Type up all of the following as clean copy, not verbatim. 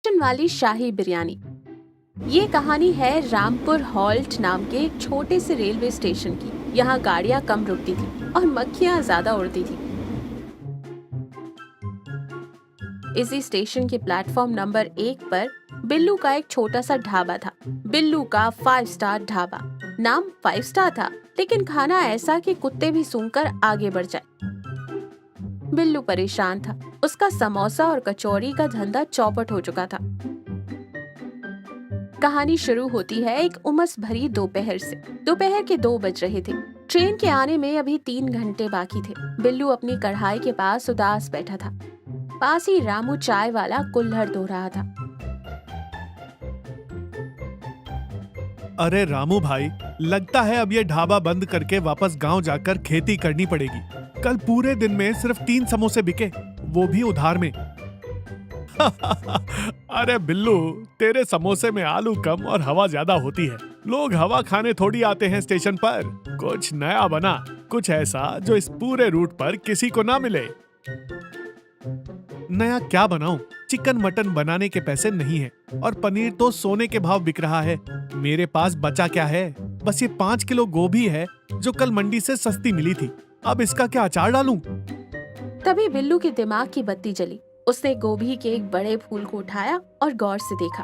वाली शाही बिरयानी। ये कहानी है रामपुर हॉल्ट नाम के एक छोटे से रेलवे स्टेशन की। यहाँ गाड़ियाँ कम रुकती थी और मक्खियाँ ज्यादा उड़ती थी। इसी स्टेशन के प्लेटफॉर्म नंबर 1 पर बिल्लू का एक छोटा सा ढाबा था। बिल्लू का 5 स्टार ढाबा। नाम 5 स्टार था, लेकिन खाना ऐसा कि कुत्ते भी सूंघकर आगे बढ़ जाए। बिल्लू परेशान था। उसका समोसा और कचौड़ी का धंधा चौपट हो चुका था। कहानी शुरू होती है एक उमस भरी दोपहर से। दोपहर के 2 बज रहे थे। ट्रेन के आने में अभी 3 घंटे बाकी थे। बिल्लू अपनी कढ़ाई के पास उदास बैठा था। पास ही रामू चाय वाला कुल्हड़ धो रहा था। अरे रामू भाई, लगता है अब ये ढाबा बंद करके वापस गांव जाकर खेती करनी पड़ेगी। कल पूरे दिन में सिर्फ 3 समोसे बिके, वो भी उधार में। अरे बिल्लू, तेरे समोसे में आलू कम और हवा ज्यादा होती है। लोग हवा खाने थोड़ी आते हैं स्टेशन पर। कुछ नया बना, कुछ ऐसा जो इस पूरे रूट पर किसी को ना मिले। नया क्या बनाऊं? चिकन मटन बनाने के पैसे नहीं है और पनीर तो सोने के भाव बिक रहा है। मेरे पास बचा क्या है? बस ये 5 किलो गोभी है जो कल मंडी से सस्ती मिली थी। अब इसका क्या अचार डालूं? तभी बिल्लू के दिमाग की बत्ती जली। उसने गोभी के एक बड़े फूल को उठाया और गौर से देखा।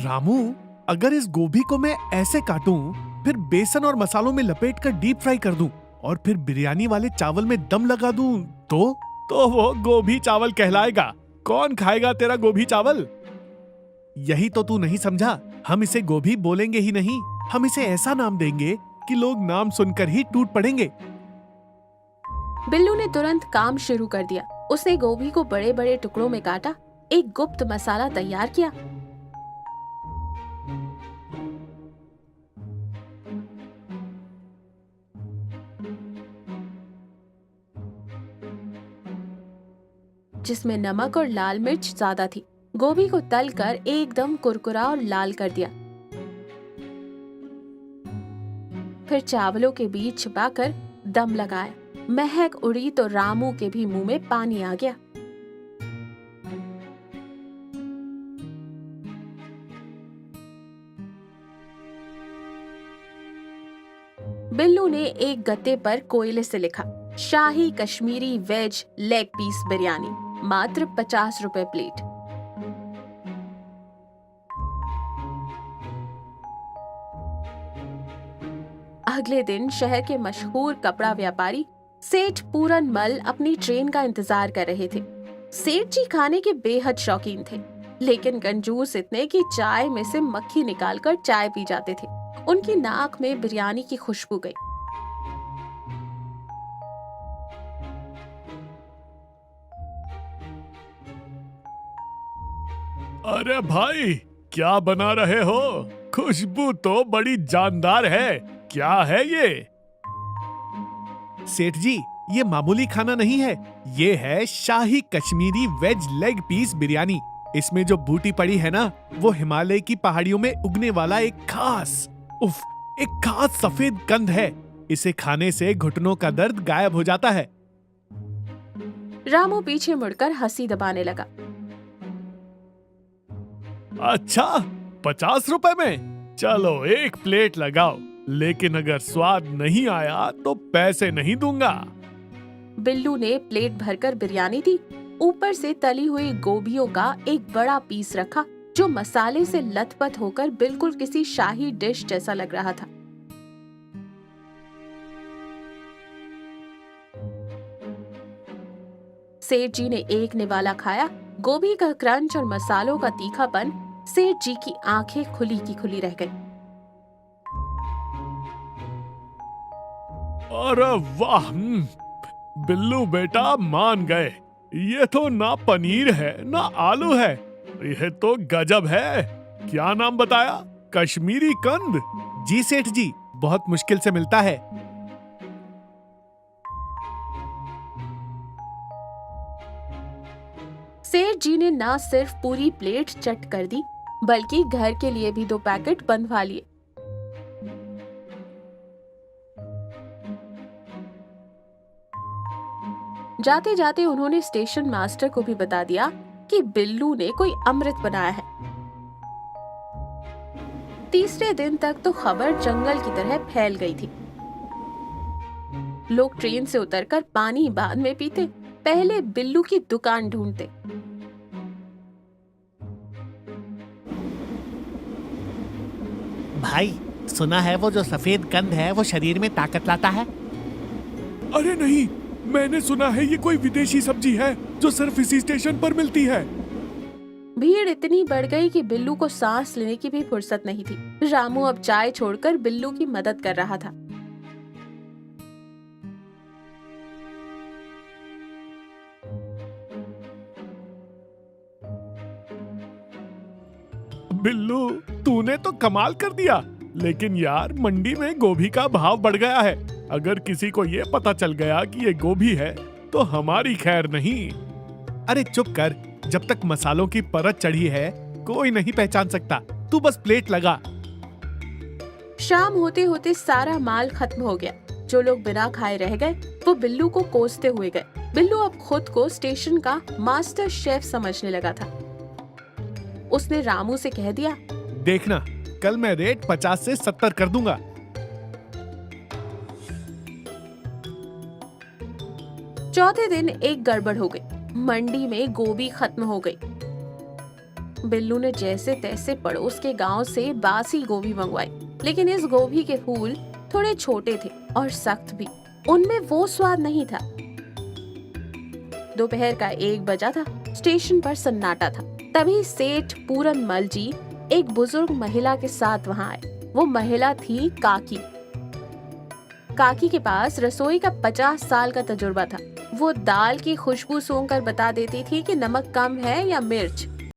रामू, अगर इस गोभी को मैं ऐसे काटूं, फिर बेसन और मसालों में लपेटकर डीप फ्राई कर दूं और फिर बिरयानी वाले चावल में दम लगा दूं, तो वो गोभी चावल कहलाएगा। कौन खाएगा तेरा गोभी चावल? यही तो तू नहीं समझा। हम इसे गोभी बोलेंगे ही नहीं, हम इसे ऐसा नाम देंगे कि लोग नाम सुनकर ही टूट पड़ेंगे। बिल्लू ने तुरंत काम शुरू कर दिया। उसने गोभी को बड़े बड़े टुकड़ों में काटा, एक गुप्त मसाला तैयार किया। जिसमें नमक और लाल मिर्च ज्यादा थी। गोभी को तलकर एकदम कुरकुरा और लाल कर दिया। फिर चावलों के बीच छिपाकर दम लगाया। महक उड़ी तो रामू के भी मुंह में पानी आ गया। बिल्लू ने एक गत्ते पर कोयले से लिखा, शाही Kashmiri veg leg piece biryani, मात्र 50 रुपए प्लेट। अगले दिन शहर के मशहूर कपड़ा व्यापारी सेठ पूरन मल अपनी ट्रेन का इंतजार कर रहे थे। सेठ जी खाने के बेहद शौकीन थे, लेकिन कंजूस इतने कि चाय में से मक्खी निकालकर चाय पी जाते थे। उनकी नाक में बिरयानी की खुशबू गई। अरे भाई, क्या बना रहे हो? खुशबू तो बड़ी जानदार है। क्या है ये? सेठ जी, ये मामूली खाना नहीं है। ये है शाही Kashmiri veg leg piece biryani. इसमें जो बूटी पड़ी है ना, वो हिमालय की पहाड़ियों में उगने वाला एक खास सफेद कंद है। इसे खाने से घुटनों का दर्द गायब हो जाता है। रामू पीछे मुड़कर हंसी दबाने लगा। अच्छा, 50 रुपए में? चलो एक प्लेट लगाओ, लेकिन अगर स्वाद नहीं आया तो पैसे नहीं दूंगा। बिल्लू ने प्लेट भरकर बिरयानी दी। ऊपर से तली हुई गोभियों का एक बड़ा पीस रखा, जो मसाले से लथपथ होकर बिल्कुल किसी शाही डिश जैसा लग रहा था। सेठ जी ने एक निवाला खाया। गोभी का क्रंच और मसालों का तीखापन, सेठ जी की आंखें खुली की खुली रह गई। अरे वाह, बिल्लू बेटा मान गए। ये तो ना पनीर है ना आलू है, यह तो गजब है। क्या नाम बताया? कश्मीरी कंद? जी सेठ जी, बहुत मुश्किल से मिलता है। सेठ जी ने न सिर्फ पूरी प्लेट चट कर दी, बल्कि घर के लिए भी 2 पैकेट बंधवा लिए। जाते जाते उन्होंने स्टेशन मास्टर को भी बता दिया कि बिल्लू ने कोई अमृत बनाया है। तीसरे दिन तक तो खबर जंगल की तरह फैल गई थी। लोग ट्रेन से उतरकर पानी बाद में पीते, पहले बिल्लू की दुकान ढूंढते। भाई, सुना है वो जो सफेद कंद है वो शरीर में ताकत लाता है। अरे नहीं, मैंने सुना है ये कोई विदेशी सब्जी है जो सिर्फ इसी स्टेशन पर मिलती है। भीड़ इतनी बढ़ गई कि बिल्लू को सांस लेने की भी फुर्सत नहीं थी। रामू अब चाय छोड़कर बिल्लू की मदद कर रहा था। बिल्लू, तूने तो कमाल कर दिया। लेकिन यार, मंडी में गोभी का भाव बढ़ गया है। अगर किसी को ये पता चल गया कि ये गोभी है तो हमारी खैर नहीं। अरे चुप कर, जब तक मसालों की परत चढ़ी है कोई नहीं पहचान सकता। तू बस प्लेट लगा। शाम होते होते सारा माल खत्म हो गया। जो लोग बिना खाए रह गए वो बिल्लू को कोसते हुए गए। बिल्लू अब खुद को स्टेशन का मास्टर शेफ समझने लगा था। उसने रामू से कह दिया, देखना, कल मैं रेट 50 से 70 कर दूंगा। चौथे दिन एक गड़बड़ हो गई। मंडी में गोभी खत्म हो गई। बिल्लू ने जैसे तैसे पड़ोस के गांव से बासी गोभी मंगवाई, लेकिन इस गोभी के फूल थोड़े छोटे थे और सख्त भी। उनमें वो स्वाद नहीं था। दोपहर का 1 बजा था। स्टेशन पर सन्नाटा था। तभी सेठ पूरन मल जी एक बुजुर्ग महिला के साथ वहां आए। वो महिला थी काकी। काकी के पास रसोई का 50 साल का तजुर्बा था। वो दाल की खुशबू सूंघकर बता देती थी कि नमक कम है या मिर्च।